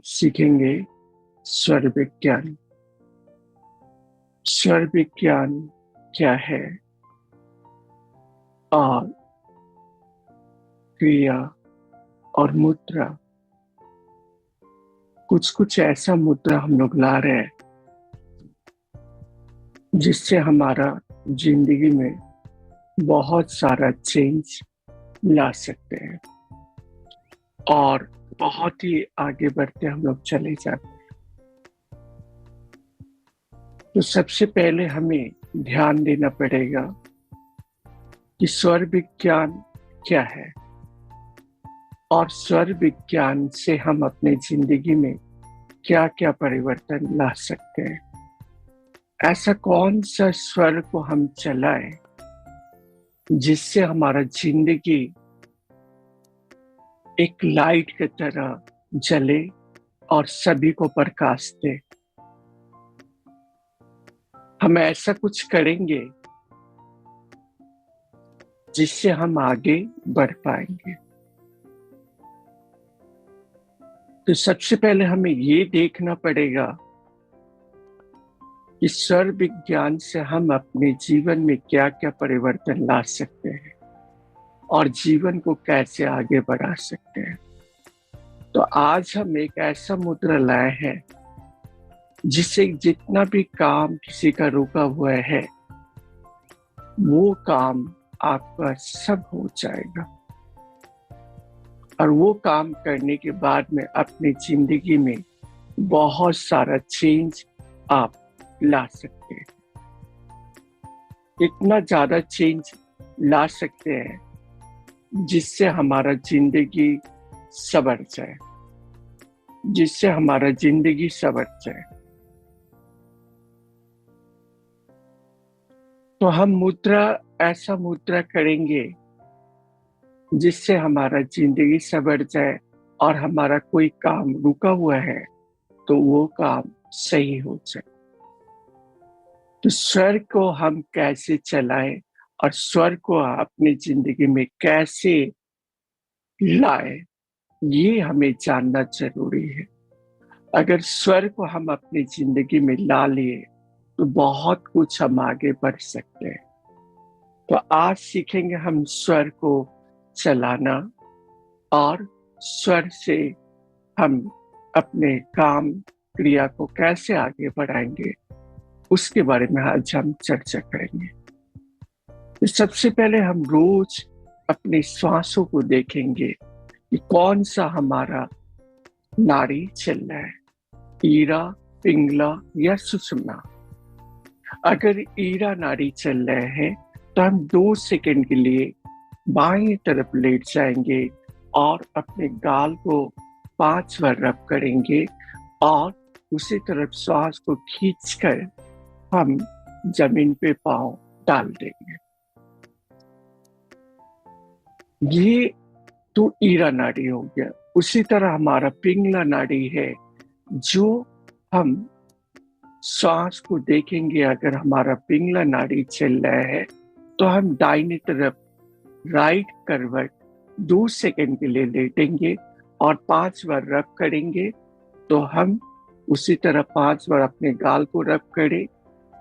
सीखेंगे स्वर विज्ञान। स्वर विज्ञान क्या है और क्रिया और मुद्रा। कुछ ऐसा मुद्रा हम लोग ला रहे हैं जिससे हमारा जिंदगी में बहुत सारा चेंज ला सकते हैं और बहुत ही आगे बढ़ते हम लोग चले जाते हैं। तो सबसे पहले हमें ध्यान देना पड़ेगा कि स्वर विज्ञान क्या है और स्वर विज्ञान से हम अपने जिंदगी में क्या क्या परिवर्तन ला सकते हैं। ऐसा कौन सा स्वर को हम चलाएं जिससे हमारा जिंदगी एक लाइट की तरह जले और सभी को प्रकाश दे। हम ऐसा कुछ करेंगे जिससे हम आगे बढ़ पाएंगे। तो सबसे पहले हमें ये देखना पड़ेगा कि स्वर विज्ञान से हम अपने जीवन में क्या क्या परिवर्तन ला सकते हैं और जीवन को कैसे आगे बढ़ा सकते हैं। तो आज हम एक ऐसा मुद्रा लाए हैं जिससे जितना भी काम किसी का रुका हुआ है वो काम आपका सब हो जाएगा और वो काम करने के बाद में अपनी जिंदगी में बहुत सारा चेंज आप ला सकते हैं। इतना ज्यादा चेंज ला सकते हैं जिससे हमारा जिंदगी संवर जाए, जिससे हमारा जिंदगी संवर जाए। तो हम ऐसा मुद्रा करेंगे जिससे हमारा जिंदगी संवर जाए और हमारा कोई काम रुका हुआ है तो वो काम सही हो जाए। तो स्वर को हम कैसे चलाएं और स्वर को अपनी जिंदगी में कैसे लाएं, ये हमें जानना जरूरी है। अगर स्वर को हम अपनी जिंदगी में ला लिए तो बहुत कुछ हम आगे बढ़ सकते हैं। तो आज सीखेंगे हम स्वर को चलाना और स्वर से हम अपने काम क्रिया को कैसे आगे बढ़ाएंगे उसके बारे में आज हम चर्चा करेंगे। तो सबसे पहले हम रोज अपने श्वासों को देखेंगे कि कौन सा हमारा नाड़ी चल रहा है, ईरा, पिंगला या सुषुम्ना। अगर ईरा नाड़ी चल रहे हैं तो हम 2 सेकंड के लिए बाएं तरफ लेट जाएंगे और अपने गाल को 5 बार रब करेंगे और उसी तरफ श्वास को खींचकर हम जमीन पे पांव डाल देंगे। ये तो ईरा नाड़ी हो गया। उसी तरह हमारा पिंगला नाड़ी है जो हम श्वास को देखेंगे। अगर हमारा पिंगला नाड़ी चल रहा है तो हम दाहिनी तरफ राइट करवट 2 सेकंड के लिए लेटेंगे और 5 बार रब करेंगे। तो हम उसी तरह 5 बार अपने गाल को रब करें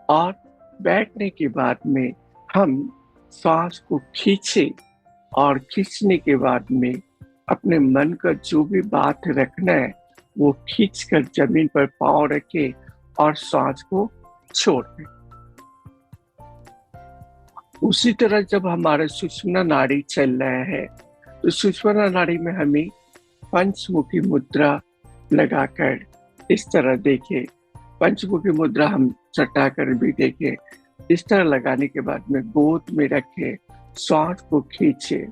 और बैठने के बाद में हम श्वास को खींचे और खींचने के बाद में अपने मन का जो भी बात रखना है वो खींचकर जमीन पर पांव रखे और श्वास को छोड़ दें। उसी तरह जब हमारा सुषुम्ना नाड़ी चल रहा है तो सुषुम्ना नाड़ी में हमें पंचमुखी मुद्रा लगाकर इस तरह देखे। पंचमुखी मुद्रा हम चटाकर भी देखे। इस तरह लगाने के बाद में गोद में रखे, श्वास को खींचे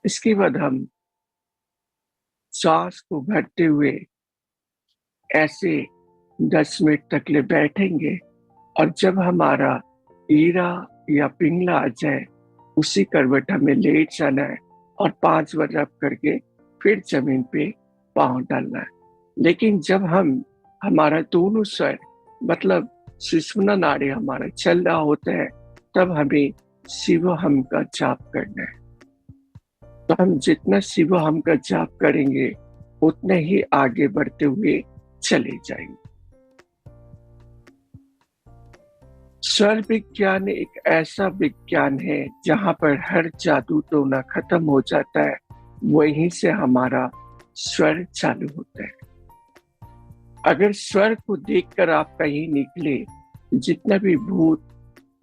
इसके बाद हम श्वास को भरते हुए ऐसे 10 मिनट तक ले बैठेंगे और जब हमारा ईरा या पिंगला आ जाए, उसी करवट हमें लेट जाना है और 5 बार रब करके फिर जमीन पे पाँव डालना है। लेकिन जब हमारा दोनों स्वर मतलब सुषुम्ना नाड़ी हमारा चल रहा होता है, तब हमें शिवोहम का जाप करना है। तो हम जितना शिवोहम का जाप करेंगे, उतने ही आगे बढ़ते हुए चले जाएंगे। स्वर विज्ञान एक ऐसा विज्ञान है जहां पर हर जादू टोना खत्म हो जाता है, वहीं से हमारा स्वर चालू होता है। अगर स्वर को देखकर आप कहीं निकले, जितना भी भूत,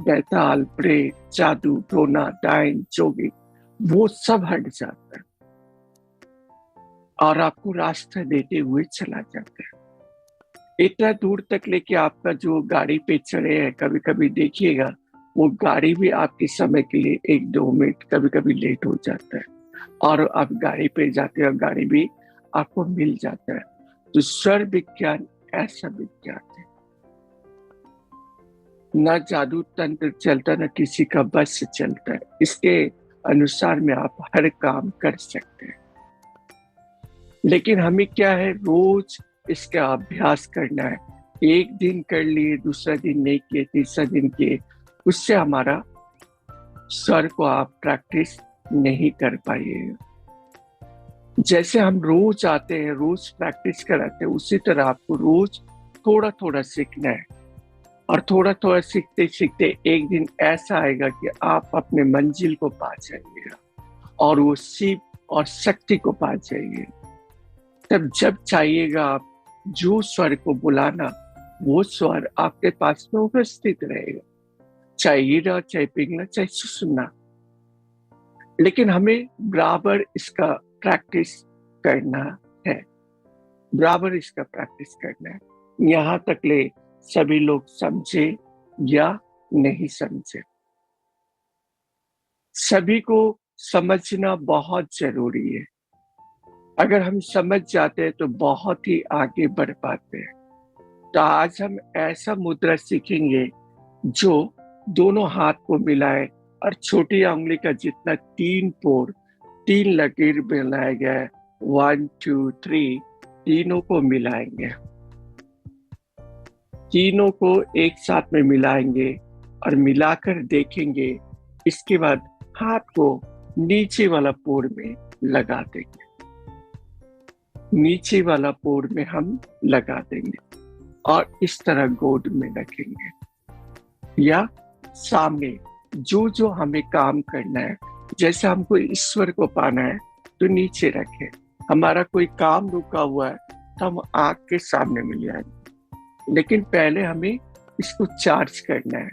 बैताल, प्रेत, जादू टोना, डायन, जोगी, वो सब हट जाता है और आपको रास्ता देते हुए चला जाता है। इतना दूर तक लेके आपका जो गाड़ी पे चढ़े हैं, कभी कभी देखिएगा वो गाड़ी भी आपके समय के लिए 1-2 मिनट कभी कभी लेट हो जाता है और आप गाड़ी पे जाते हैं और गाड़ी भी आपको मिल जाता है। तो स्वर विज्ञान ऐसा विज्ञान है, ना जादू तंत्र चलता, ना किसी का बस चलता है। इसके अनुसार में आप हर काम कर सकते हैं। लेकिन हमें क्या है, रोज इसका अभ्यास करना है। एक दिन कर लिए, दूसरा दिन नहीं किए, तीसरा दिन किए, उससे हमारा स्वर को आप प्रैक्टिस नहीं कर पाइएगा। जैसे हम रोज आते हैं, रोज प्रैक्टिस कराते हैं, उसी तरह आपको रोज थोड़ा थोड़ा सीखना है और थोड़ा थोड़ा सीखते सीखते एक दिन ऐसा आएगा कि आप अपने मंजिल को पा जाइएगा और वो शिव और शक्ति को पा जाइए। तब जब चाहिएगा आप जो स्वर को बुलाना, वो स्वर आपके पास में उपस्थित रहेगा, चाहे हीरा, चाहे पिघला, चाहे सुसुम्ना। लेकिन हमें बराबर इसका प्रैक्टिस करना है, बराबर इसका प्रैक्टिस करना है। यहाँ तक ले सभी लोग समझे या नहीं समझे, सभी को समझना बहुत जरूरी है। अगर हम समझ जाते हैं तो बहुत ही आगे बढ़ पाते हैं। तो आज हम ऐसा मुद्रा सीखेंगे जो दोनों हाथ को मिलाए और छोटी उंगली का जितना 3 पोर, 3 लकीर बनाया गया है, 1 2 3, तीनों को मिलाएंगे, तीनों को एक साथ में मिलाएंगे और मिलाकर देखेंगे। इसके बाद हाथ को नीचे वाला पोर में लगा देंगे, नीचे वाला पोर में हम लगा देंगे और इस तरह गोद में रखेंगे या सामने। जो जो हमें काम करना है, जैसे हमको ईश्वर को पाना है तो नीचे रखें। हमारा कोई काम रुका हुआ है तो हम आग के सामने मिल जाएंगे, लेकिन पहले हमें इसको चार्ज करना है।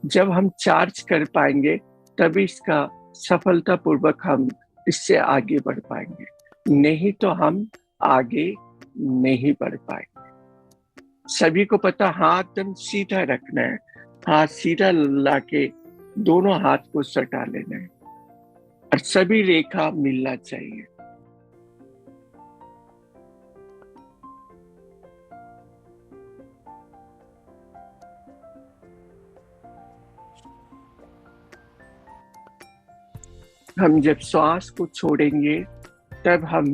जब हम चार्ज कर पाएंगे तभी इसका सफलतापूर्वक हम इससे आगे बढ़ पाएंगे, नहीं तो हम आगे नहीं बढ़ पाएंगे। सभी को पता, हाथ एकदम सीधा रखना है, हाथ सीधा लाके दोनों हाथ को सटा लेना है और सभी रेखा मिलना चाहिए। हम जब श्वास को छोड़ेंगे तब हम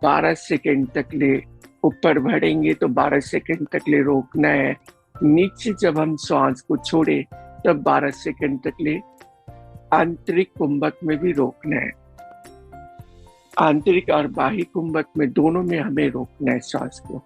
12 सेकंड तक ले ऊपर बढ़ेंगे, तो 12 सेकंड तक ले रोकना है। नीचे जब हम श्वास को छोड़े तब 12 सेकंड तक ले आंतरिक कुंभक में भी रोकना है। आंतरिक और बाह्य कुंभक में दोनों में हमें रोकना है श्वास को।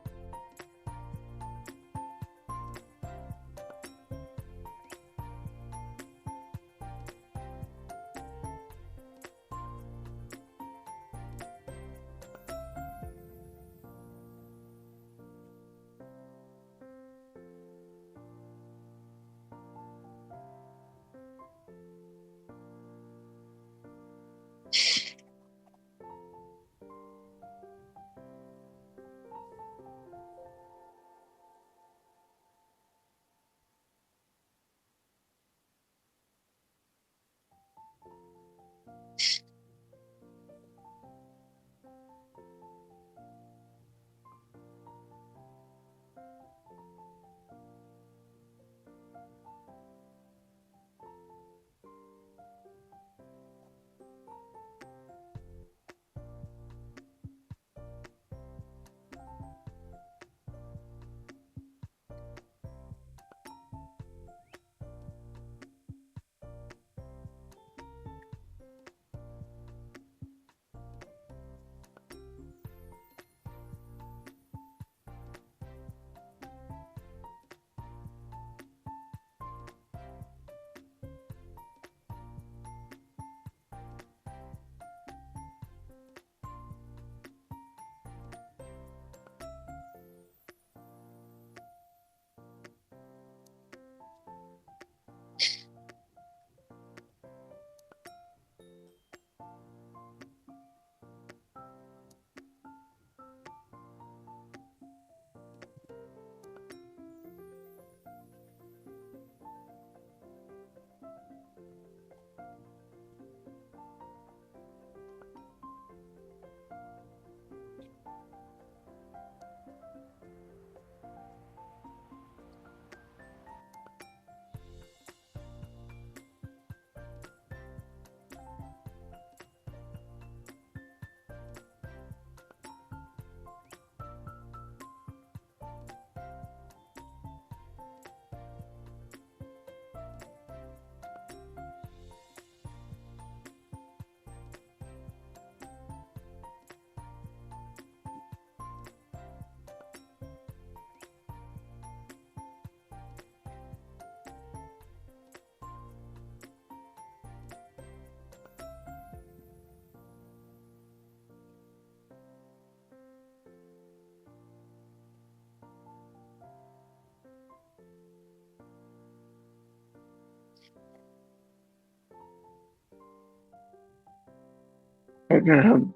अगर हम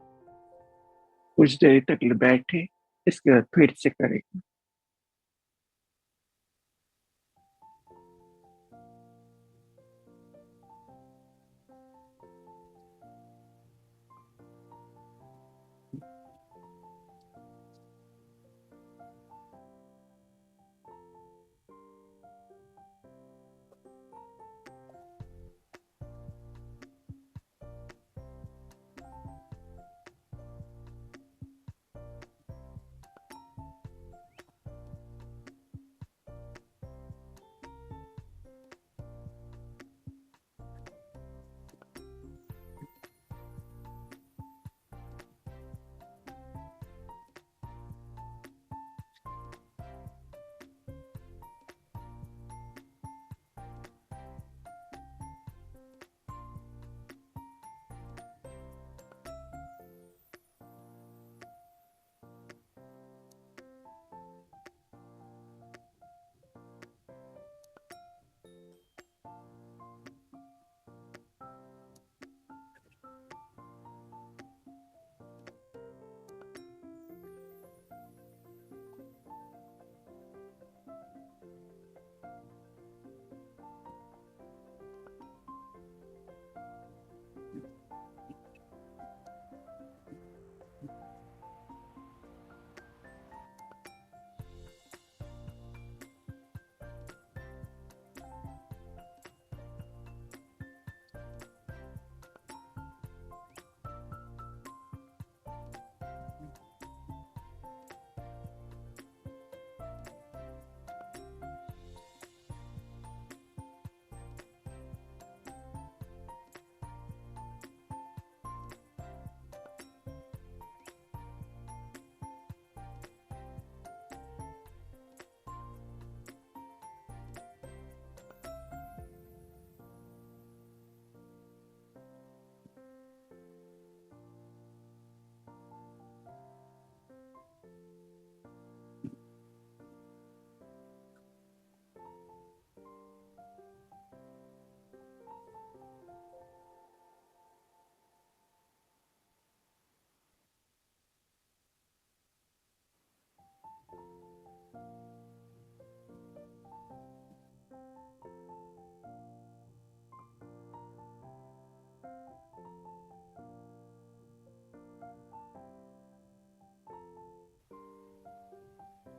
कुछ देर तक बैठे, इसके बाद फिर से करेंगे।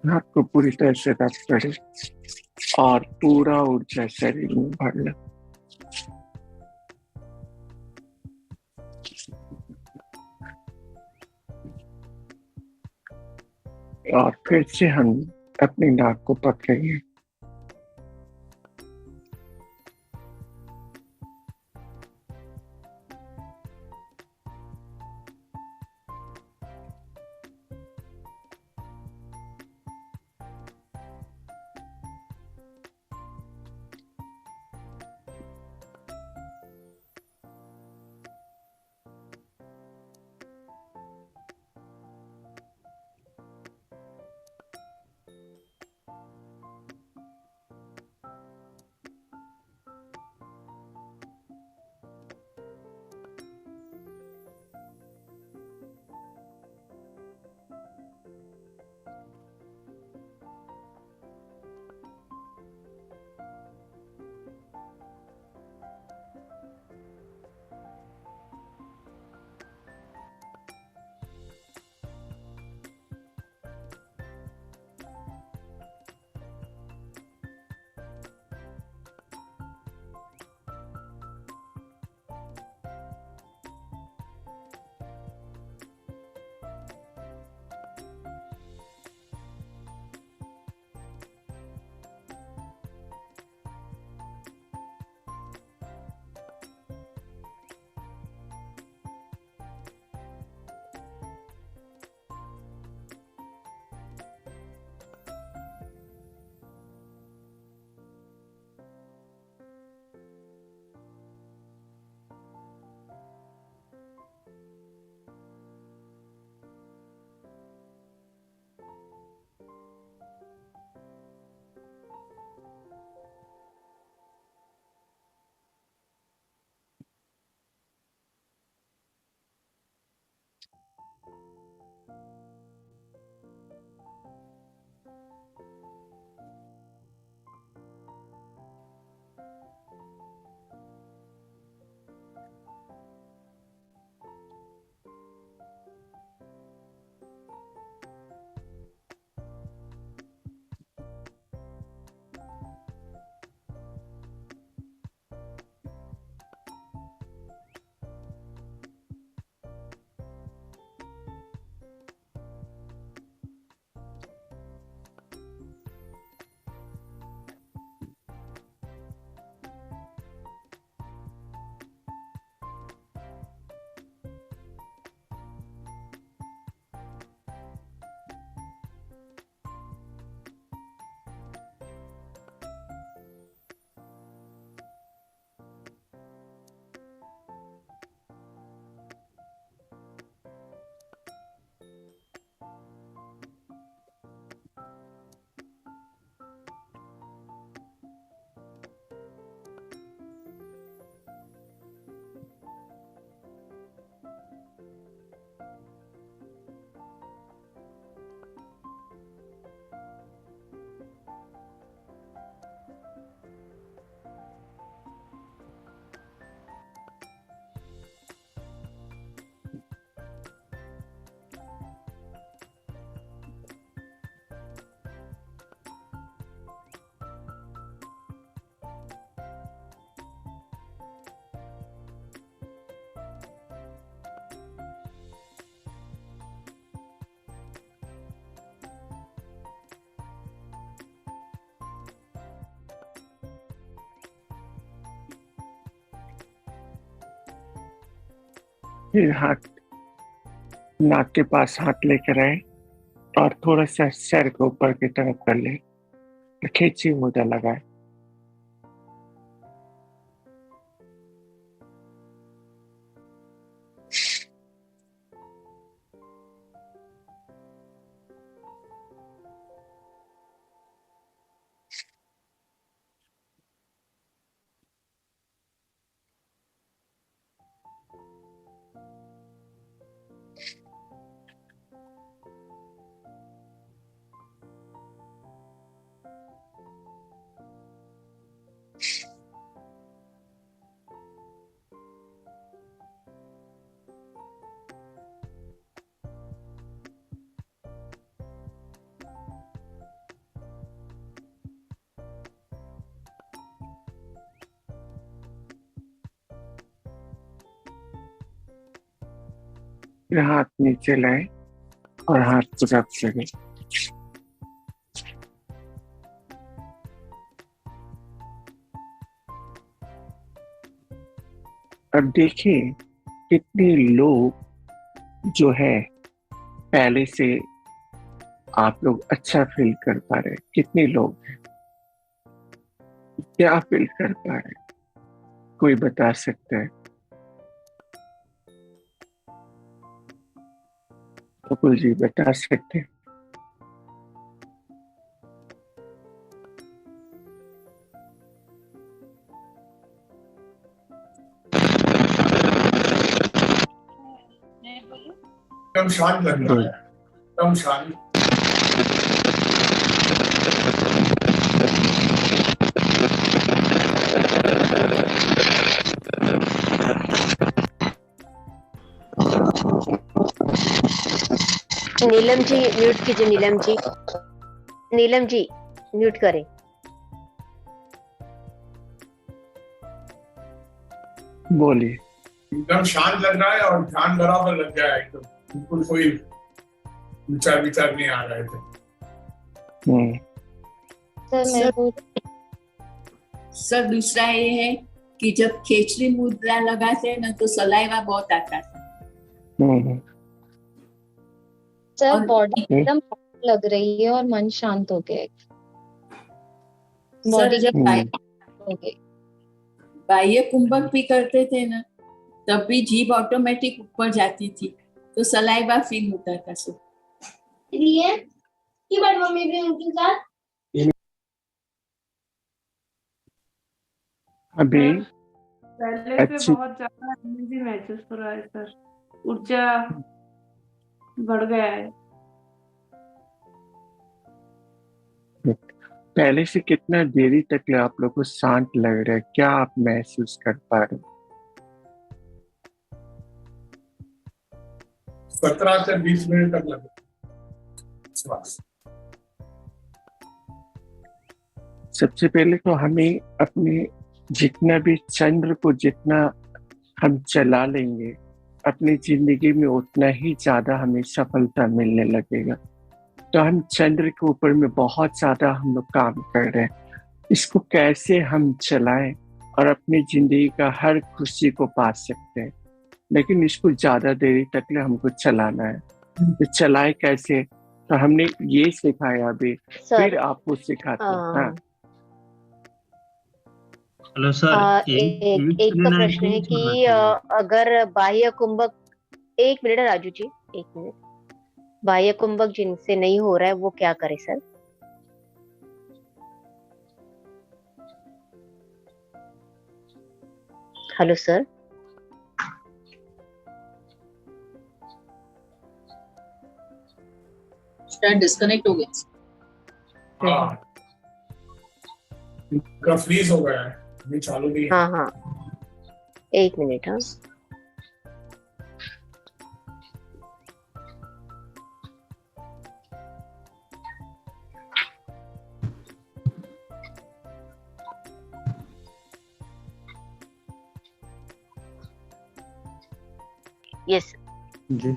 हाथ को पूरी तरह से रब करें और पूरा ऊर्जा शरीर में भर लें। और फिर से हम अपनी नाक को पकड़ेंगे। फिर हाथ नाक के पास हाथ लेकर आए और थोड़ा सा सर को ऊपर की तरफ कर ले, खींची मुद्रा लगाए। फिर हाथ नीचे लाए और हाथ को रब करें। अब देखिए कितने लोग जो है पहले से आप लोग अच्छा फील कर पा रहे हैं। कितने लोग हैं, क्या फील कर पा रहे हैं, कोई बता सकता है? बकुल जी बता सकते हैं? एकदम शांत लग रहा है, एकदम शांत। नीलम जी म्यूट कीजिए। नीलम जी, नीलम जी म्यूट करें। बोलिए। एकदम शांत लग रहा है और ध्यान बराबर लग गया है एकदम, बिल्कुल कोई विचार विचार नहीं आ रहा है। सर दूसरा ये है कि जब खेचरी मुद्रा लगाते हैं ना तो सलाइवा बहुत आता है। सर बॉडी एकदम लग रही है और मन शांत हो गया। बॉडी जब हो गई। बाह्य कुंभक भी करते थे ना तब भी जीभ ऑटोमेटिक ऊपर जाती थी तो सलाइवा फील होता था सर। कि बार मम्मी भी उनके साथ अभी पहले से बहुत ज्यादा एनर्जी महसूस हो रहा है सर, ऊर्जा बढ़ गया है। पहले से कितना देरी तक आप लोग को शांत लग रहा है, क्या आप महसूस कर पा रहे हो? 17 से 20 मिनट तक लगे श्वास। सबसे पहले तो हमें अपने जितना भी चंद्र को जितना हम चला लेंगे अपनी जिंदगी में उतना ही ज्यादा हमें सफलता मिलने लगेगा। तो हम चंद्र के ऊपर में बहुत ज्यादा हम लोग काम कर रहे हैं। इसको कैसे हम चलाएं और अपनी जिंदगी का हर खुशी को पा सकते हैं, लेकिन इसको ज्यादा देरी तक ले हमको चलाना है। तो चलाए कैसे, तो हमने ये सिखाया अभी, सर फिर आपको सिखाते हैं। हाँ, हेलो सर, एक तो प्रश्न है कि अगर बाह्य कुंभक, एक मिनट राजू जी, एक मिनट, बाह्य कुंभक जिनसे नहीं हो रहा है वो क्या करे सर? Hello sir. शायद डिस्कनेक्ट हो गया। हाँ, इनका फ्रीज हो गया है, अभी चालू भी है। हाँ हाँ, एक मिनट। हाँ यस जी।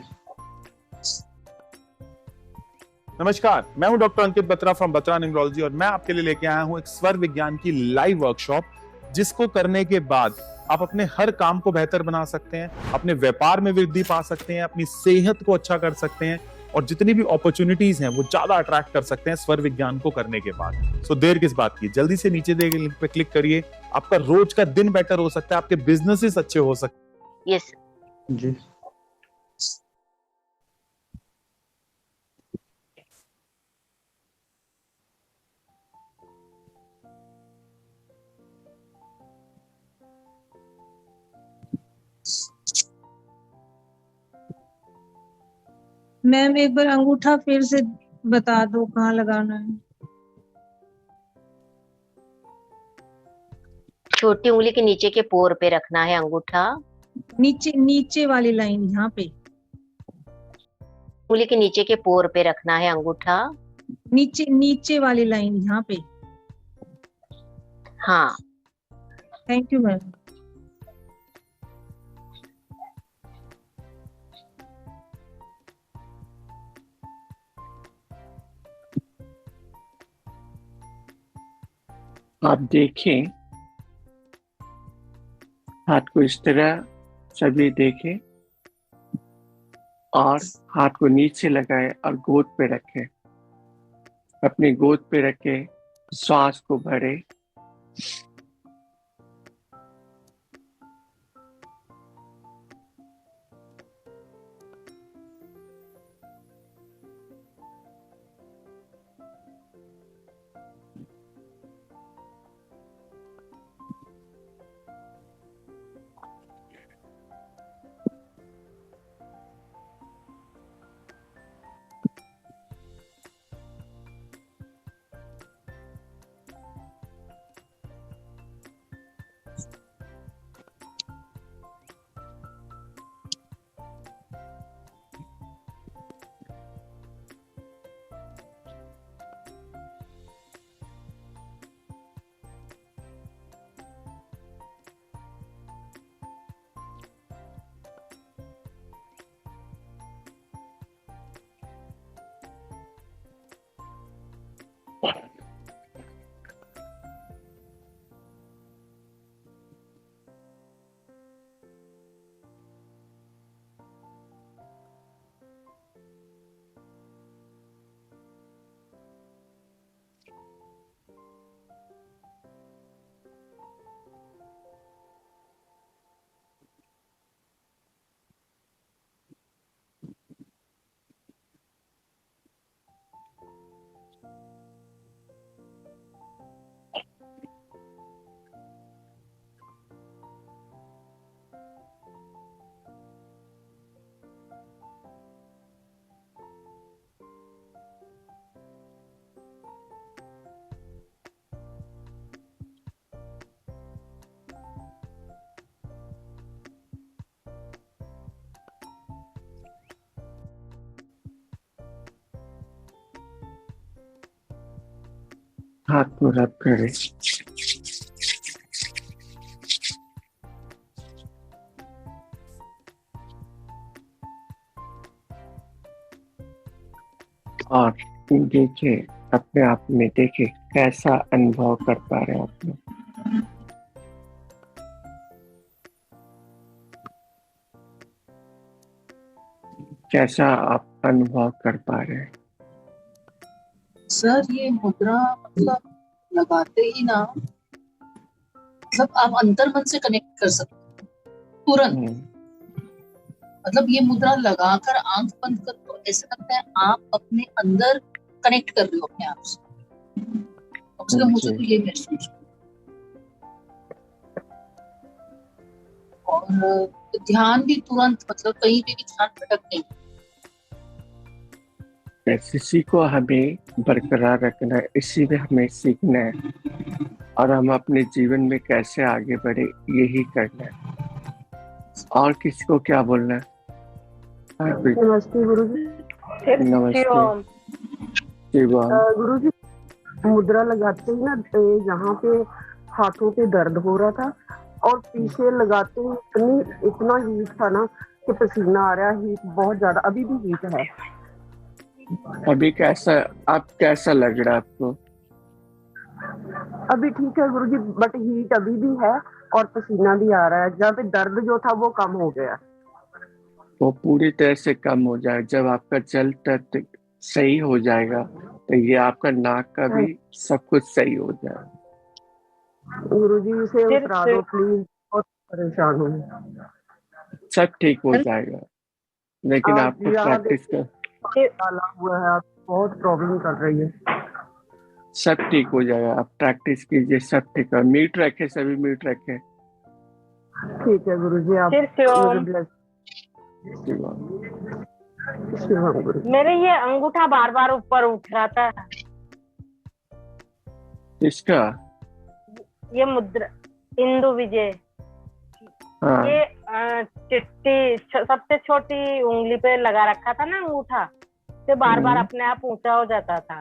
नमस्कार, मैं हूं doctor Ankit Batra from Batra numerology और मैं आपके लिए लेके आया हूं एक स्वर विज्ञान की लाइव वर्कशॉप, जिसको करने के बाद आप अपने हर काम को बेहतर बना सकते हैं, अपने व्यापार में वृद्धि पा सकते हैं, अपनी सेहत को अच्छा कर सकते हैं और जितनी भी अपॉर्चुनिटीज हैं वो ज्यादा अट्रैक्ट कर सकते हैं स्वर विज्ञान को करने के बाद। सो देर किस बात की, जल्दी से नीचे दिए गए लिंक पे क्लिक करिए। आपका रोज का दिन बेटर हो सकता है, आपके बिजनेसेस अच्छे हो सकते यस जी। मैम एक बार अंगूठा फिर से बता दो कहाँ लगाना है। छोटी उंगली के नीचे के पोर पे रखना है अंगूठा। नीचे नीचे वाली लाइन यहाँ पे, उंगली के नीचे के पोर पे रखना है अंगूठा। नीचे नीचे वाली लाइन यहाँ पे। हाँ थैंक यू मैम। आप देखें, हाथ को इस तरह सभी देखें और हाथ को नीचे लगाए और गोद पे रखें। अपनी गोद पे रखे श्वास को भरे। हाथ को रब करें। और देखे, अपने आप में देखे कैसा अनुभव कर पा रहे हैं आप लोग। कैसा आप अनुभव कर पा रहे हैं? सर ये मुद्रा मतलब लगाते ही ना, मतलब आप अंतर्मन से कनेक्ट कर सकते हैं तुरंत। मतलब ये मुद्रा लगाकर आंख बंद कर तो ऐसा लगता है आप अपने अंदर कनेक्ट कर रहे हो अपने आप से। मुझे तो ये महसूस हुआ। और ध्यान भी तुरंत, मतलब कहीं पे भी ध्यान भटक नहीं। इसी को हमें बरकरार रखना है, इसी में हमें सीखना है और हम अपने जीवन में कैसे आगे बढ़े यही करना है। और किसी को क्या बोलना है? नमस्ते गुरुजी। नमस्ते गुरुजी, मुद्रा लगाते ही ना यहाँ पे हाथों पे दर्द हो रहा था और पीछे लगाते ही इतना हीट था ना कि पसीना आ रहा है। हीट बहुत ज्यादा, अभी भी हीट है। अभी कैसा लग रहा है आपको? अभी ठीक है गुरुजी, बट हीट अभी भी है और पसीना भी आ रहा है। जहाँ पे दर्द जो था वो कम हो गया, वो पूरी तरह से कम हो जाए। जब आपका जल तत्व सही हो जाएगा तो ये आपका नाक का भी सब कुछ सही हो जाएगा। गुरुजी इसे उतरा दो प्लीज, बहुत परेशान हूँ। सब ठीक हो जाएगा, लेकिन आपको प्रैक्टिस कर डाला हुआ है, आप बहुत प्रॉब्लम कर रही है। सब ठीक हो जाएगा, आप प्रैक्टिस कीजिए, सब ठीक है। म्यूट रखे, सभी म्यूट रखे। ठीक है गुरुजी, आप मेरे ये अंगूठा बार बार ऊपर उठ रहा था। इसका ये मुद्रा इंदु विजय। हाँ। ये चिट्टी सबसे छोटी उंगली पे लगा रखा था ना अंगूठा, तो बार बार अपने आप ऊंचा हो जाता था।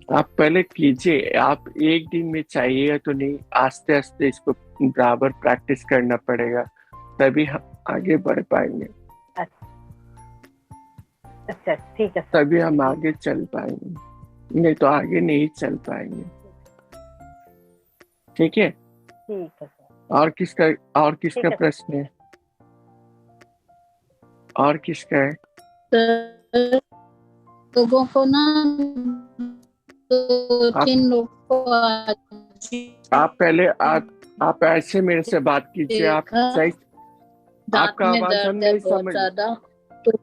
आप पहले कीजिए, आप एक दिन में चाहिए तो नहीं, आस्ते आस्ते इसको बराबर प्रैक्टिस करना पड़ेगा, तभी हम आगे बढ़ पाएंगे। अच्छा ठीक है, तभी हम आगे चल पाएंगे, नहीं तो आगे नहीं चल पाएंगे। ठीक है? ठीक है सर। और किसका प्रश्न है? और किसका है? लोगों को ना, 2-3 लोग को आप पहले आप ऐसे मेरे से बात कीजिए। आप सही, आपका आवाज हम नहीं समझ,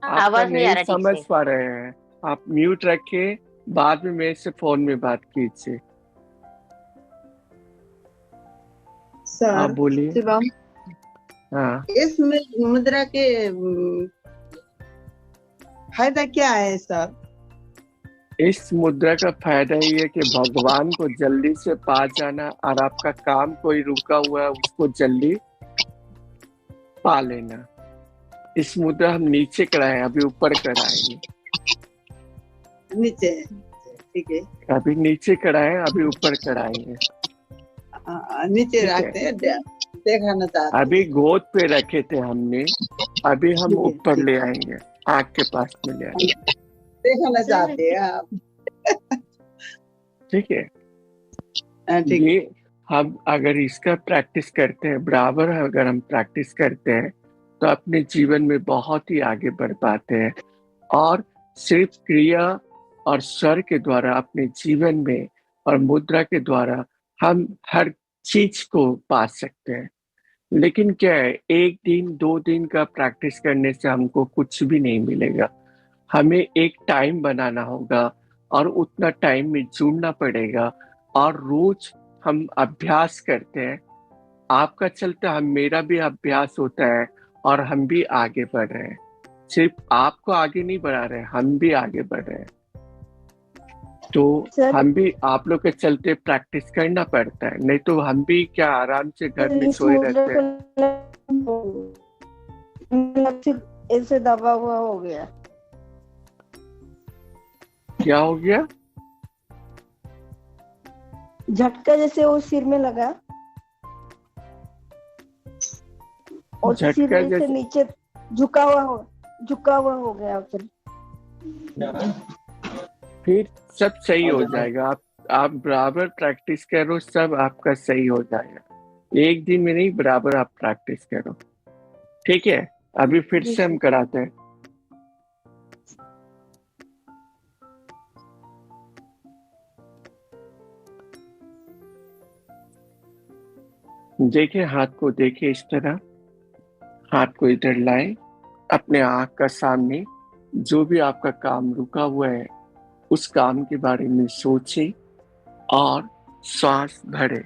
आवाज नहीं समझ पा रहे हैं। आप म्यूट रखिए, बाद में मेरे से फोन में बात कीजिए। आप बोलिए। हाँ, इस मुद्रा के फायदा क्या है सर? इस मुद्रा का फायदा ये है कि भगवान को जल्दी से पा जाना और आपका काम कोई रुका हुआ है उसको जल्दी पा लेना। इस मुद्रा हम नीचे कराए, अभी ऊपर कराएंगे। नीचे, ठीक है। अभी नीचे कराए, अभी ऊपर कराएंगे। नीचे रखते हैं, देखना चाहते। अभी गोद पे रखे थे हमने, अभी हम ऊपर ले आएंगे, आँख के पास में ले आएंगे। देखना चाहते हैं आप? ठीक है। ये हम अगर इसका प्रैक्टिस करते हैं, बराबर अगर हम प्रैक्टिस करते हैं तो अपने जीवन में बहुत ही आगे बढ़ पाते हैं और सिर्फ क्रिया और स्वर के द्वारा अपने जीवन में और मुद्रा के द्वारा हम हर चीज को पा सकते हैं। लेकिन क्या है, 1 दिन 2 दिन का प्रैक्टिस करने से हमको कुछ भी नहीं मिलेगा। हमें एक टाइम बनाना होगा और उतना टाइम में जुड़ना पड़ेगा और रोज हम अभ्यास करते हैं। आपका चलता हम, मेरा भी अभ्यास होता है और हम भी आगे बढ़ रहे हैं। सिर्फ आपको आगे नहीं बढ़ा रहे, हम भी आगे बढ़ रहे हैं। तो हम भी आप लोग के चलते प्रैक्टिस करना पड़ता है, नहीं तो हम भी क्या आराम से घर में सोए रहते हैं। ऐसे दबा हुआ हो गया। क्या हो गया? झटका जैसे वो सिर में लगा और सिर झटका से जैसे नीचे झुका हुआ हो गया फिर सब सही हो जाएगा। आप बराबर प्रैक्टिस करो, सब आपका सही हो जाएगा। एक दिन में नहीं, बराबर आप प्रैक्टिस करो, ठीक है? अभी फिर से हम कराते हैं। देखिए, हाथ को देखिए, इस तरह हाथ को इधर लाए, अपने आंख का सामने। जो भी आपका काम रुका हुआ है उस काम के बारे में सोचे और श्वास भरे।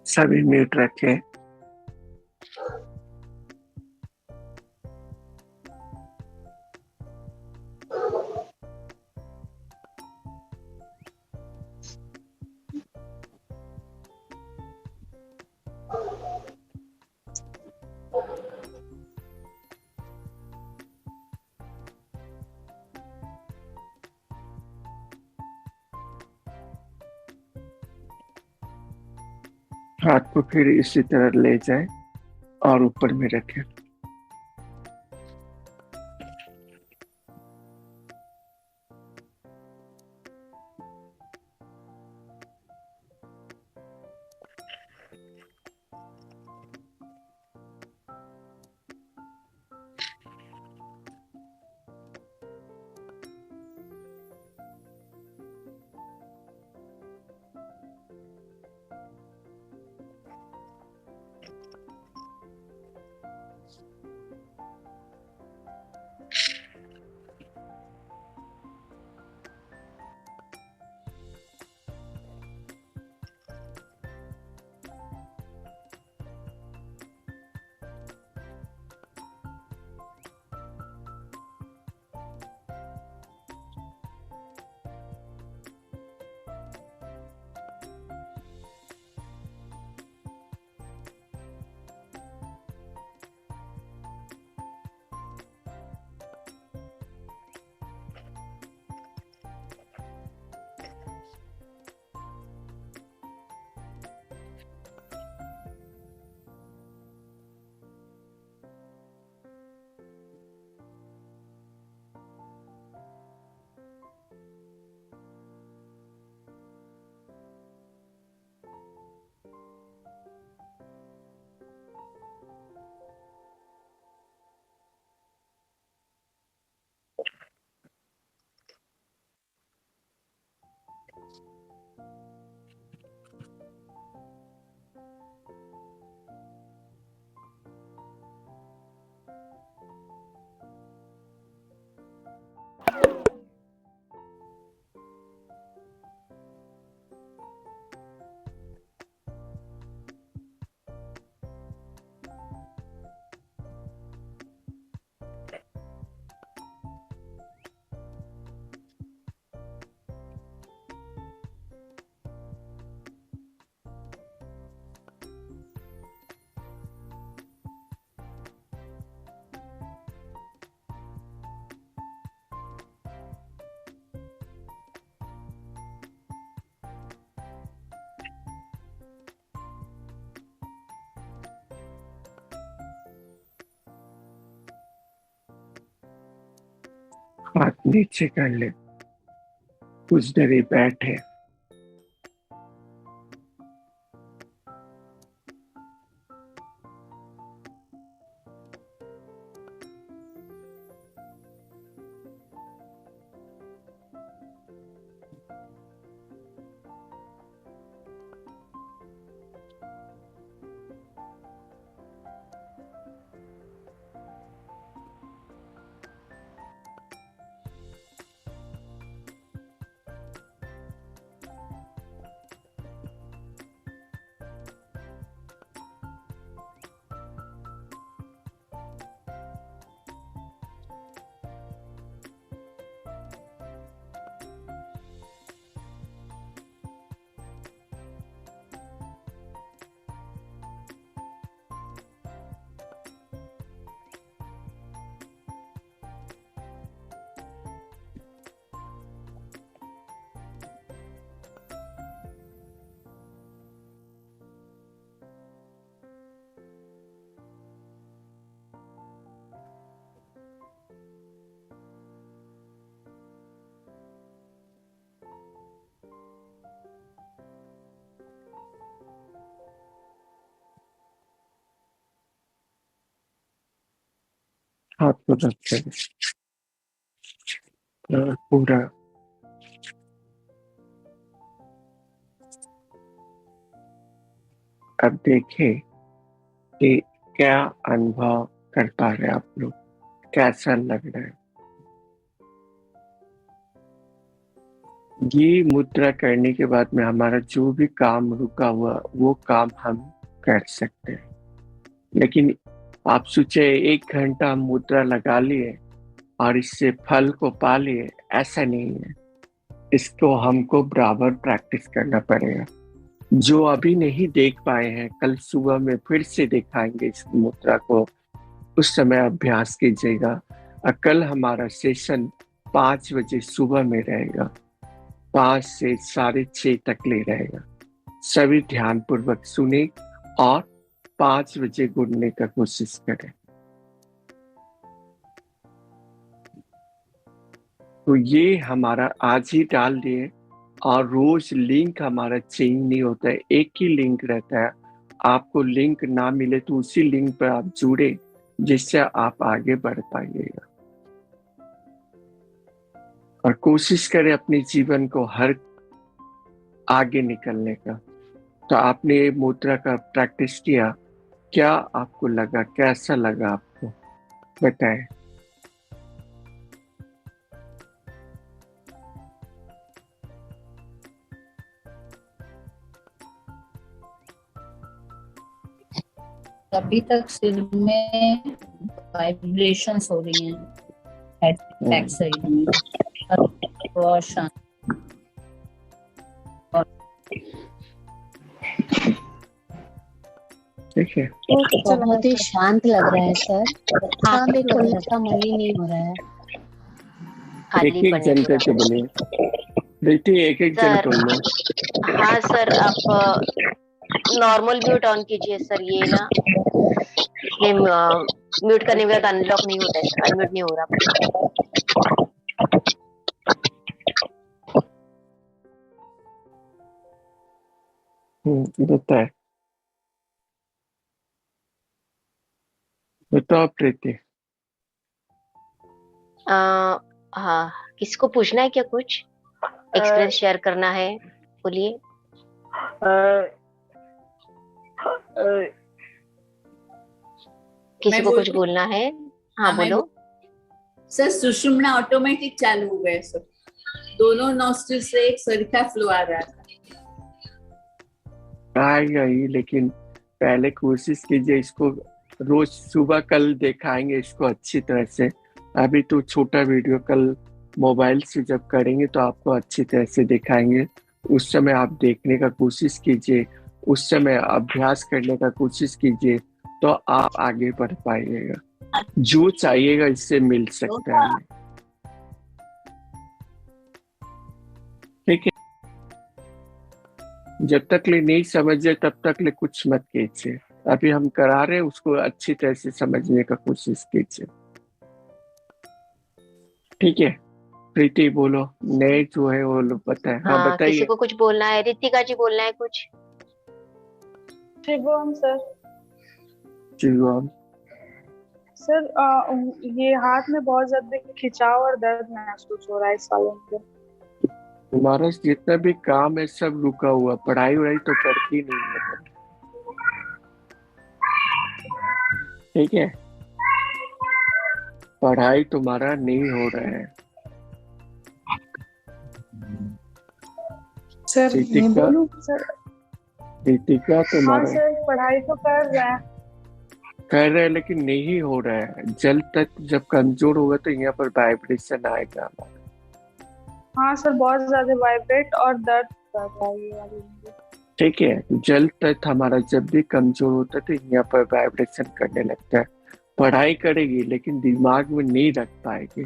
सभी म्यूट रखें। हाथ को फिर इसी तरह ले जाएं और ऊपर में रखें। हाथ नीचे कर ले, कुछ देर बैठे। हाथ को रखते पूरा अब देखें कि क्या अनुभव कर पा रहे हैं आप लोग, कैसा लग रहा है। ये मुद्रा करने के बाद में हमारा जो भी काम रुका हुआ वो काम हम कर सकते हैं। लेकिन आप सोचे 1 घंटा हम मुद्रा लगा लिए और इससे फल को पा लिए, ऐसा नहीं है। इसको हमको बराबर प्रैक्टिस करना पड़ेगा। जो अभी नहीं देख पाए हैं, कल सुबह में फिर से दिखाएंगे इस मुद्रा को, उस समय अभ्यास कीजिएगा। और कल हमारा सेशन 5 बजे सुबह में रहेगा, 5 से 6:30 तक ले रहेगा। सभी ध्यान पूर्वक सुने और 5 बजे गुड़ने का कोशिश करें। तो ये हमारा आज ही डाल दिए और रोज लिंक हमारा चेंज नहीं होता है, एक ही लिंक रहता है। आपको लिंक ना मिले तो उसी लिंक पर आप जुड़े, जिससे आप आगे बढ़ पाइएगा। और कोशिश करें अपने जीवन को हर आगे निकलने का। तो आपने ये मुद्रा का प्रैक्टिस किया, क्या आपको लगा, कैसा लगा आपको, बताएं। अभी तक सिर में वाइब्रेशंस हो रही हैं, हेड बैक साइड में, बहुत शांत। ठीक है, बहुत ही शांत लग रहा है सर। आंखें खुलने का मन ही नहीं हो रहा है। एक जन करके बोलिए बेटी, एक जन कर लो। हाँ सर, आप नॉर्मल म्यूट ऑन कीजिए सर। ये ना म्यूट करने के बाद अनलॉक नहीं होता है सर, अनम्यूट नहीं हो रहा। बताए, बताओ प्रीति। हाँ, किसको पूछना है क्या, कुछ एक्सपीरियंस शेयर करना है, बोलिए। किसी को कुछ बोलना है? हाँ बोलो सर। सुषुम्ना ऑटोमेटिक चालू हो गए सर, दोनों नॉस्ट्रिल से एक सरखा फ्लो आ रहा था। आएगा ही, लेकिन पहले कोशिश कीजिए इसको रोज सुबह। कल दिखाएंगे इसको अच्छी तरह से। अभी तो छोटा वीडियो, कल मोबाइल से जब करेंगे तो आपको अच्छी तरह से दिखाएंगे। उस समय आप देखने का कोशिश कीजिए, उस समय अभ्यास करने का कोशिश कीजिए, तो आप आगे बढ़ पाइएगा। जो चाहिएगा इससे मिल सकता है। ठीक है, जब तक ले नहीं समझे तब तक ले कुछ मत कीजिए। अभी हम करा रहे हैं, उसको अच्छी तरह से समझने का कोशिश कीजिए। ठीक है, प्रीति बोलो, नए जो है वो लोग बताए। हाँ हाँ, किसी बताइए। को कुछ बोलना है? रितिका जी बोलना है कुछ? शिवम सर। शिवम सर ये हाथ में बहुत ज्यादा खिंचाव और दर्द महसूस हो रहा है इस सालों में। तुम्हारा जितना भी काम है सब रुका हुआ, पढ़ाई वढ़ाई तो करती नहीं है। ठीक है, पढ़ाई तुम्हारा नहीं हो रहा है। सर मैं बोलूं सर? रितिका हाँ तुम्हारा सर, पढ़ाई तो कर रहे हैं लेकिन नहीं हो रहा है। जल तक जब कमजोर होगा तो यहाँ पर वाइब्रेशन आएगा। हाँ सर, बहुत ज्यादा वाइब्रेट और दर्द कर रहा है ये वाली। ठीक है, जल तत्व हमारा जब भी कमजोर होता है तो यहाँ पर वाइब्रेशन करने लगता है। पढ़ाई करेगी लेकिन दिमाग में नहीं रख पाएगी,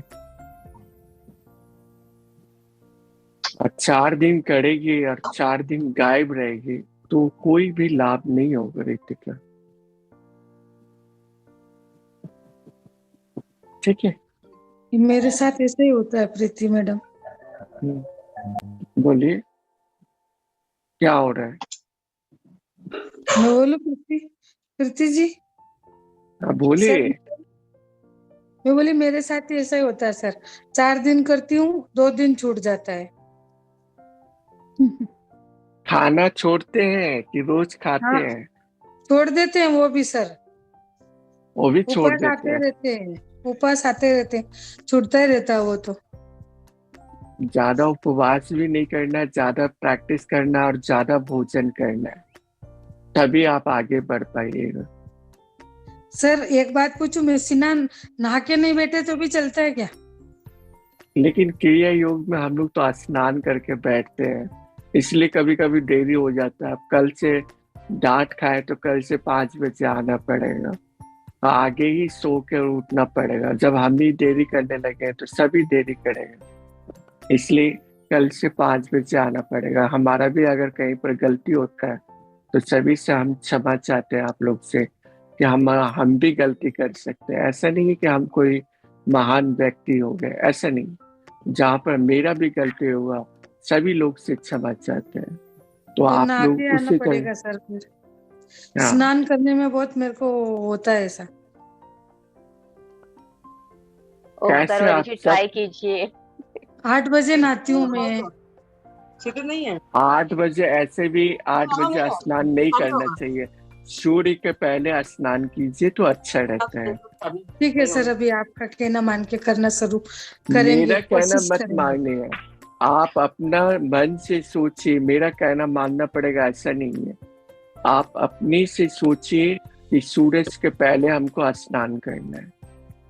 और 4 दिन करेगी और 4 दिन गायब रहेगी तो कोई भी लाभ नहीं होगा रितिका। ठीक है, मेरे साथ ऐसे ही होता है प्रीति मैडम। बोलिए क्या हो रहा है? मैं बोलूं प्रीति जी? बोलिए। मैं बोली मेरे साथ ही ऐसा ही होता है सर, 4 दिन करती हूँ, 2 दिन छूट जाता है। खाना छोड़ते हैं कि रोज खाते हाँ, हैं? छोड़ देते हैं वो भी सर, वो भी छोड़ उपास देते आते हैं। रहते हैं, उपास आते रहते हैं, छूटता ही रहता है वो तो। ज्यादा उपवास भी नहीं करना, ज्यादा प्रैक्टिस करना और ज्यादा भोजन करना है, तभी आप आगे बढ़ पाइएगा। सर एक बात पूछूं, मैं स्नान नहा के नहीं बैठे तो भी चलता है क्या? लेकिन क्रिया योग में हम लोग तो स्नान करके बैठते हैं, इसलिए कभी कभी देरी हो जाता है। अब कल से डांट खाए तो कल से 5 बजे आना पड़ेगा, आगे ही सो के उठना पड़ेगा। जब हम ही देरी करने लगे तो सभी देरी करेंगे, इसलिए कल से 5 बजे आना पड़ेगा। हमारा भी अगर कहीं पर गलती होता है तो सभी से हम क्षमा चाहते हैं आप लोग से कि हम भी गलती कर सकते हैं। ऐसा नहीं है कि हम कोई महान व्यक्ति हो गए, ऐसा नहीं। जहाँ पर मेरा भी गलती हुआ सभी लोग से क्षमा चाहते हैं, तो आप नहा लोग के आना उसी पड़ेगा तरह। सर फिर। हाँ। स्नान करने में बहुत मेरे को होता है ऐसा। कैसे आप ट्राई कीजिए। 8 बजे नहाती हूँ मैं। नहीं है 8 बजे, ऐसे भी 8 बजे स्नान नहीं करना चाहिए। सूर्य के पहले स्नान कीजिए तो अच्छा रहता है। ठीक है सर, अभी आपका कहना मान के करना शुरू करेंगे, मेरा कहना कोशिश मत करेंगे। मानिए, आप अपना मन से सोचिए। मेरा कहना मानना पड़ेगा ऐसा नहीं है। आप अपने से सोचिए कि सूरज के पहले हमको स्नान करना है।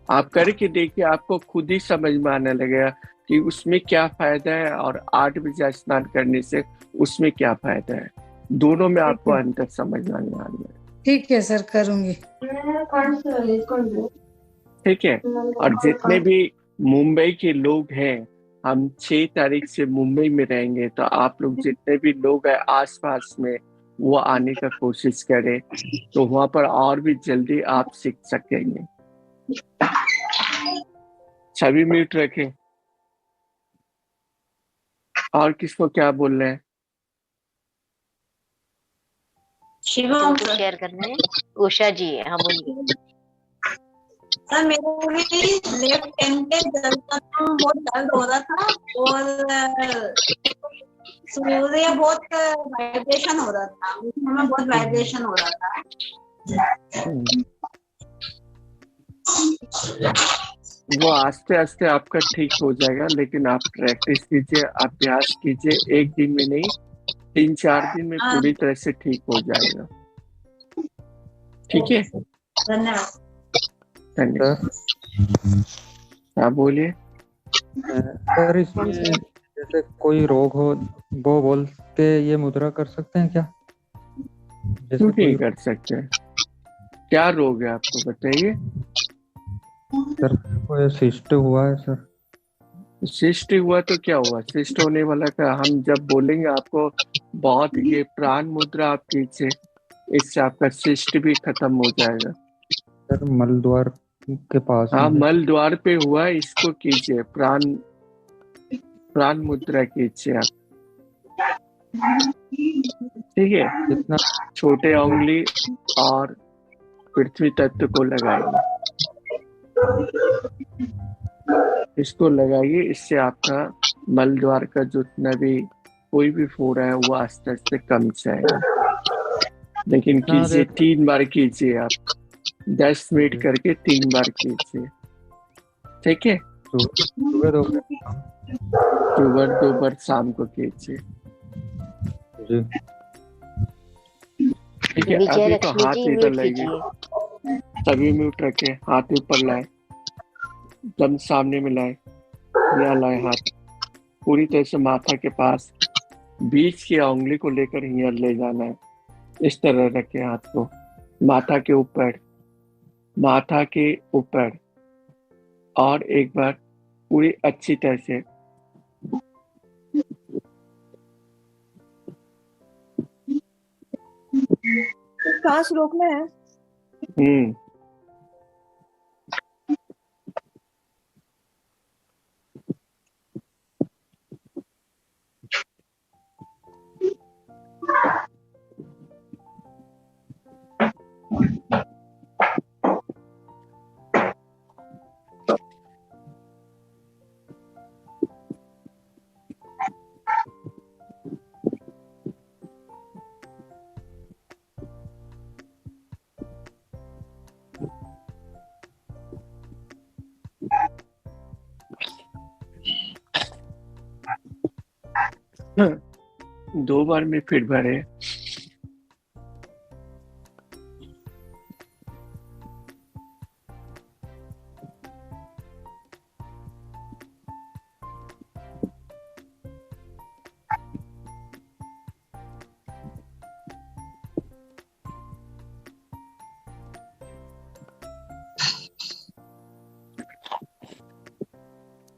आप करके देखिए, आपको खुद ही समझ में आने लगेगा कि उसमें क्या फायदा है और 8 बजे स्नान करने से उसमें क्या फायदा है। दोनों में आपको अंतर समझ में आने वाला है। ठीक है सर, करूंगी। ठीक है, और जितने भी मुंबई के लोग हैं, हम 6 तारीख से मुंबई में रहेंगे, तो आप लोग जितने भी लोग हैं आसपास में वो आने का कोशिश करें, तो वहां पर और भी जल्दी आप सीख सकेंगे। 6 मिनट रखें। और किसको क्या बोल रहे हैं? शिवम शेयर करना है। उषा जी है, हाँ बोलिए। सर मेरे को भी लेफ्ट हैंड के बहुत दर्द हो रहा था और सूर्य बहुत वाइब्रेशन हो रहा था, उसमें बहुत वाइब्रेशन हो रहा था। वो आस्ते आस्ते आपका ठीक हो जाएगा, लेकिन आप प्रैक्टिस कीजिए, अभ्यास कीजिए। एक दिन में नहीं, 3-4 दिन में पूरी तरह से ठीक हो जाएगा। ठीक है, धन्यवाद। धन्यवाद। हाँ बोलिए। सर इसमें जैसे कोई रोग हो वो बोल के ये मुद्रा कर सकते हैं क्या? क्यों नहीं कर सकते? क्या रोग है आपको बताइए। सर कोई शिष्ट हुआ है सर। शिष्ट हुआ तो क्या हुआ? शिष्ट होने वाला का हम जब बोलेंगे आपको बहुत ये प्राण मुद्रा आप कीजिए, इससे आपका शिष्ट भी खत्म हो जाएगा। सर मल द्वार के पास हाँ, में है। मल द्वार पे हुआ, इसको कीजिए, प्राण मुद्रा कीजिए आप। ठीक है, कितना? छोटे उंगली और पृथ्वी तत्व को लगाइए, इसको लगाइए। इससे आपका मल द्वार का जितना भी कोई भी फोड़ा है वो आस्ते आस्ते कम जाएगा। लेकिन कीजिए, 3 बार कीजिए आप, 10 मिनट करके 3 बार कीजिए। ठीक है, सुबह सुबह 2 बार शाम को कीजिए। जी। ठीक है, अभी तो हाथ इधर लाइए, सभी म्यूट रखे, हाथ ऊपर लाए, दम सामने में लाए, यहाँ लाए हाथ पूरी तरह से माथा के पास, बीच की उंगली को लेकर यहाँ ले जाना है। इस तरह रखे हाथ को माथा के ऊपर, और एक बार पूरी अच्छी तरह से सांस रोकना है। दो बार में फिर भरे।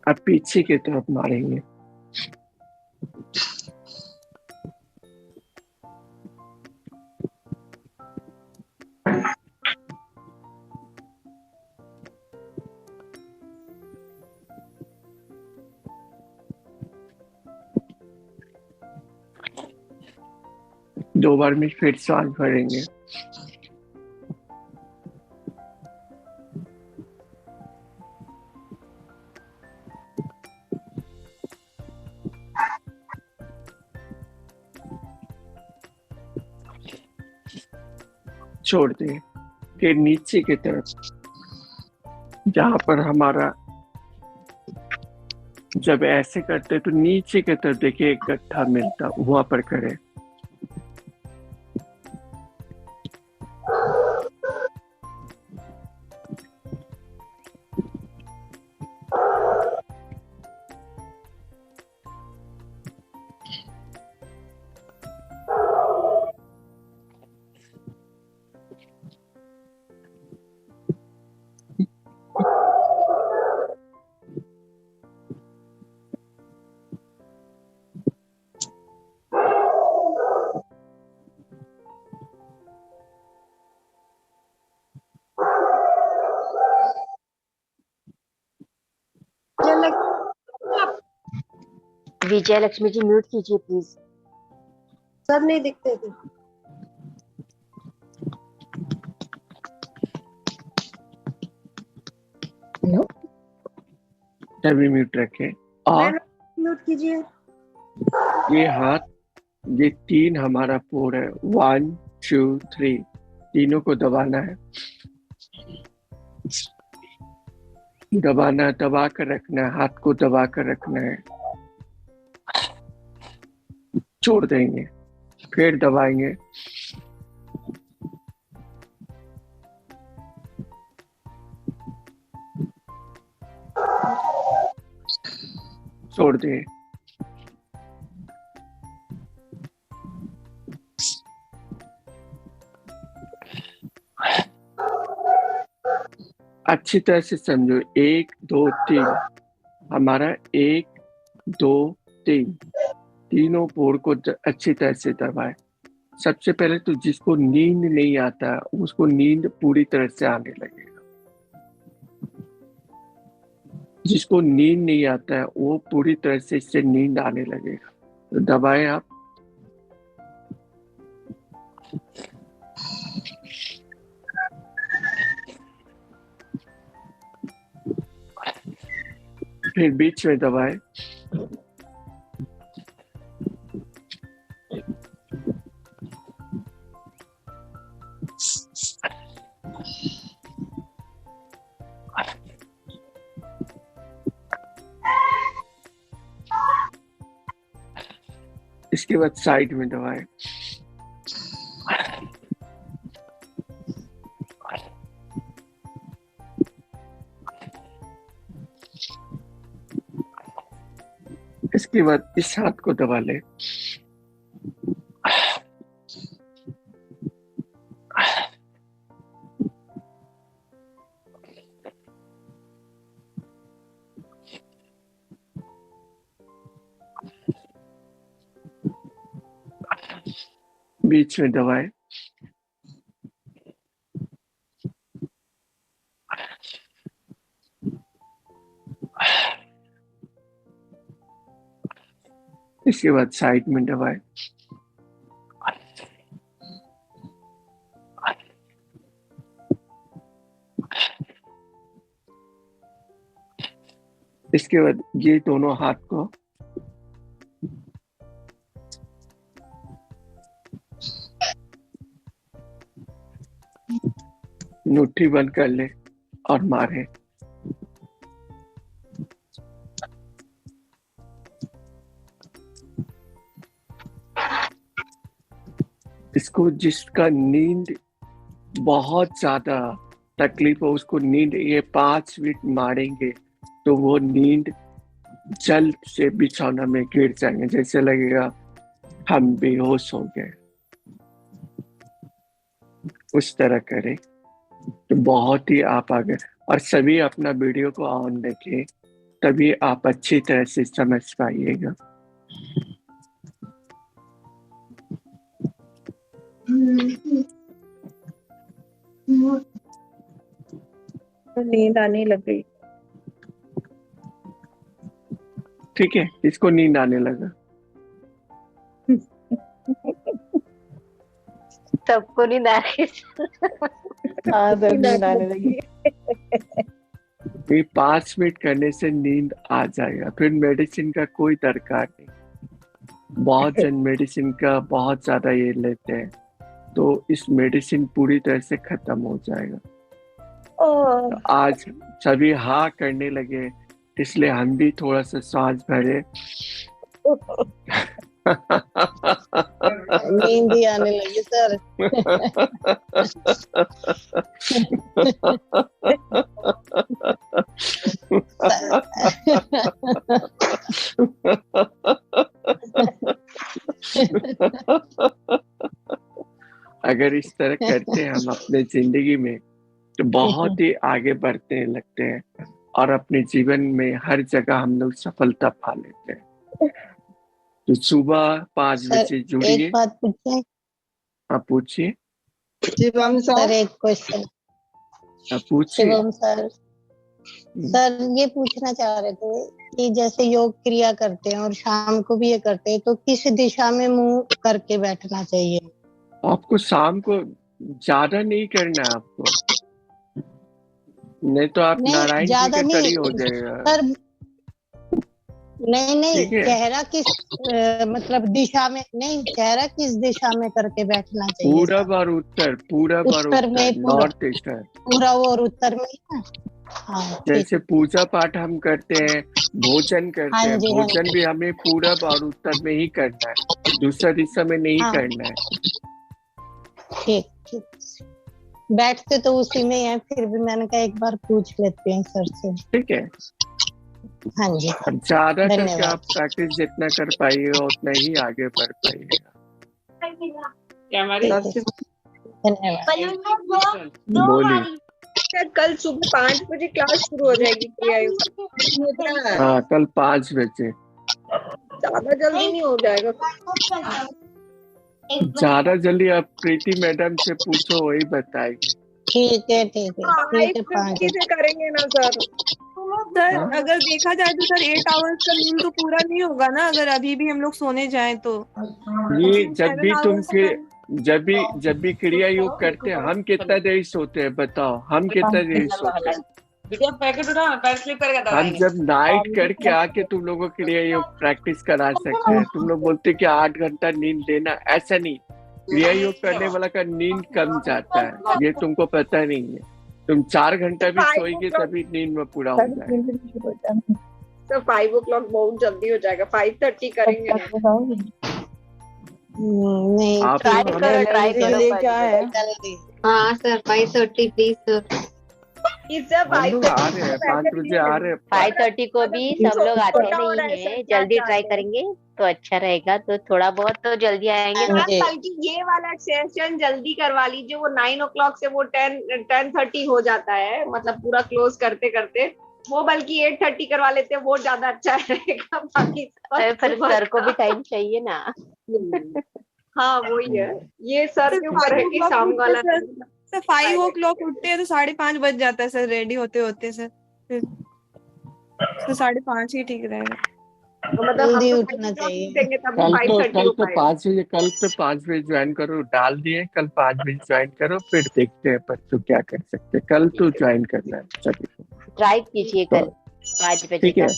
अब पीछे की तरफ मारेंगे। दो बार में फिर सांस भरेंगे। छोड़ दें। फिर नीचे की तरफ, जहां पर हमारा, जब ऐसे करते तो नीचे की तरफ देखिए एक गड्ढा मिलता, वहां पर करें। विजय लक्ष्मी जी म्यूट कीजिए प्लीज। सब नहीं दिखते थे। हेलो, तभी म्यूट रखें। और म्यूट कीजिए। ये हाथ, ये 3 हमारा पोर है, 1 2 3, तीनों को दबाना है। दबा कर रखना है, हाथ को दबा कर रखना है। छोड़ देंगे, फिर दबाएंगे। छोड़ दें। अच्छी तरह से समझो, 1 2 3, हमारा 1 2 3, तीनों पोर को अच्छी तरह से दबाए। सबसे पहले तो जिसको नींद नहीं आता उसको नींद पूरी तरह से आने लगेगा। जिसको नींद नहीं आता है वो पूरी तरह से इससे नींद आने लगेगा। तो दबाएं आप। फिर बीच में दबाएं। इसके बाद साइड में दबाएं। इसके बाद इस हाथ को दबा लें। बीच में दबाएं। इसके बाद साइड में दबाएं। इसके बाद ये दोनों हाथ को मुट्ठी बंद कर ले और मारे। इसको जिसका नींद बहुत ज्यादा तकलीफ हो उसको नींद ये 5 मिनट मारेंगे तो वो नींद जल्द से बिछौना में गिर जाएंगे, जैसे लगेगा हम बेहोश हो गए, उस तरह करें तो बहुत ही आप आगे। और सभी अपना वीडियो को ऑन रखें, तभी आप अच्छी तरह से समझ पाइएगा। नींद आने लग गई। ठीक है, इसको नींद आने लगा। सबको नींद आ रही नींद आने लगी। ये 5 मिनट करने से नींद आ जाएगा, फिर मेडिसिन का कोई दरकार नहीं। बहुत जन मेडिसिन का बहुत ज्यादा ये लेते हैं, तो इस मेडिसिन पूरी तरह से खत्म हो जाएगा। आज सभी हाँ करने लगे, इसलिए हम भी थोड़ा सा सांस भरे। नींद ही आने लगी सर। अगर इस तरह करते हैं हम अपने जिंदगी में तो बहुत ही आगे बढ़ते लगते हैं और अपने जीवन में हर जगह हम लोग सफलता पा लेते हैं। तो सुबह 5 बजे जुड़िए। एक बात पूछे? आप पूछिए। शिवम सर एक क्वेश्चन। आप पूछिए। शिवम सर ये पूछना चाह रहे थे कि जैसे योग क्रिया करते हैं और शाम को भी ये करते हैं, तो किस दिशा में मुंह करके बैठना चाहिए? आपको शाम को ज्यादा नहीं करना है आपको, नहीं तो आप नारायण जी के तरी हो जाएगा। सर नहीं चेहरा किस मतलब दिशा में नहीं, चेहरा किस दिशा में करके बैठना चाहिए? पूरब और उत्तर, पूरब और उत्तर, नॉर्थ ईस्टर्न। पूरब और उत्तर में ना। हाँ, जैसे पूजा पाठ हम करते हैं, भोजन करते हाँ हैं, जी, भोजन भी हमें पूरब और उत्तर में ही करना है, दूसरा दिशा में नहीं करना है। ठीक बैठते तो उसी में है, फिर भी मैंने कहा एक बार पूछ लेते हैं सर से। ठीक है। हाँ जी, ज्यादा करके आप प्रैक्टिस जितना कर पाइएगा उतना ही आगे बढ़ पाइएगा। बोलिए। कल सुबह 5 बजे क्लास शुरू हो जाएगी। हाँ, कल 5 बजे। ज्यादा जल्दी नहीं हो जाएगा? ज्यादा जल्दी आप प्रीति मैडम से पूछो, वही बताएगी। ठीक है 5 से करेंगे ना सर? सर अगर देखा जाए तो सर 8 आवर्स का नींद तो पूरा नहीं होगा ना, अगर अभी भी हम लोग सोने जाएं तो। ये जब भी क्रिया योग करते हैं हम कितना देर सोते हैं बताओ, हम कितना देर सोते हैं? पैकेट उठा, पैर स्लिप करके हम जब नाइट करके आके तुम लोगों के लिए योग प्रैक्टिस करा सकते हैं। तुम लोग बोलते कि 8 घंटा नींद लेना, ऐसा नहीं। क्रिया योग करने वाला का नींद कम जाता है, ये तुमको पता नहीं है। तुम 4 घंटा भी सोएंगे तभी नींद में पूरा हो जाएगा। सर 5 o'clock बहुत जल्दी हो जाएगा, 5:30 करेंगे। नहीं, आप ट्राई करो क्या है? हाँ सर 5:30 प्लीज सर। हम लोग आ रहे हैं 5 बजे आ रहे हैं। 5:30 को भी सब लोग आते नहीं है, जल्दी ट्राई करेंगे तो अच्छा रहेगा, तो थोड़ा बहुत तो जल्दी आएंगे। बल्कि ये वाला सेशन जल्दी करवा लीजिए, वो 9 o'clock से वो 10:30 हो जाता है, मतलब पूरा क्लोज करते करते वो बल्कि 8:30 करवा लेते हैं, वो ज्यादा अच्छा रहेगा। बाकी फिर सर को भी टाइम चाहिए ना। हाँ वही है, ये सर के ऊपर है कि शाम वाला। सर 5 o'clock उठते हैं तो 5:30 बज जाता है सर रेडी होते होते सर, फिर तो 5:30 ही ठीक रहेगा। तो मतलब जल्दी उठना चाहिए। कल तो 5 बजे ज्वाइन करो, डाल दिए कल 5 बजे ज्वाइन करो, फिर देखते हैं बच्चों क्या कर सकते हैं। कल तो ज्वाइन करना है सभी को, ट्राई कीजिए कल 5 बजे। ठीक है?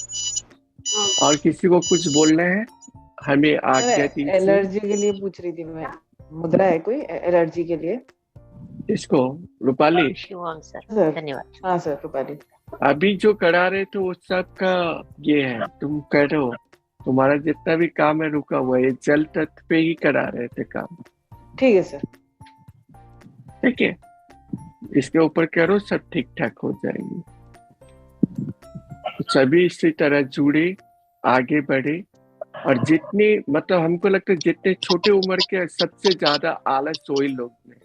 और किसी को कुछ बोलना है हमें आज्ञा दीजिए। एलर्जी के लिए पूछ रही थी मैं, मुद्रा है कोई एलर्जी के लिए? इसको रूपाली सर धन्यवाद। हाँ सर रूपाली, अभी जो करा रहे थे वो सब का ये है, तुम करो, तुम्हारा जितना भी काम है रुका हुआ है, जल तत्व पे ही करा रहे थे काम। ठीक है सर, ठीक है, इसके ऊपर करो, सब ठीक ठाक हो जाएगी। तो सभी इसी तरह जुड़े, आगे बढ़े, और जितने मतलब हमको लगता है जितने छोटे उम्र के सबसे ज्यादा आलस वही लोग में।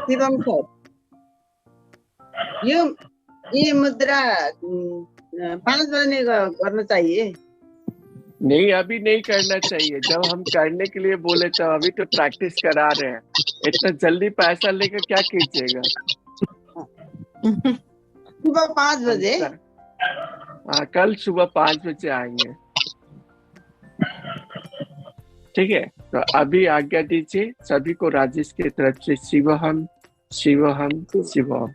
शिवम सर, ये मुद्रा 5 बजे करना चाहिए? नहीं, अभी नहीं करना चाहिए। जब हम करने के लिए बोले तो अभी तो प्रैक्टिस करा रहे हैं। इतना जल्दी पैसा लेकर क्या कीजिएगा? सुबह 5 बजे? हाँ, कल सुबह 5 बजे आएंगे। ठीक है, तो अभी आज्ञा दीजिए सभी को राजेश की तरफ से। शिवहम शिवहम शिवहम।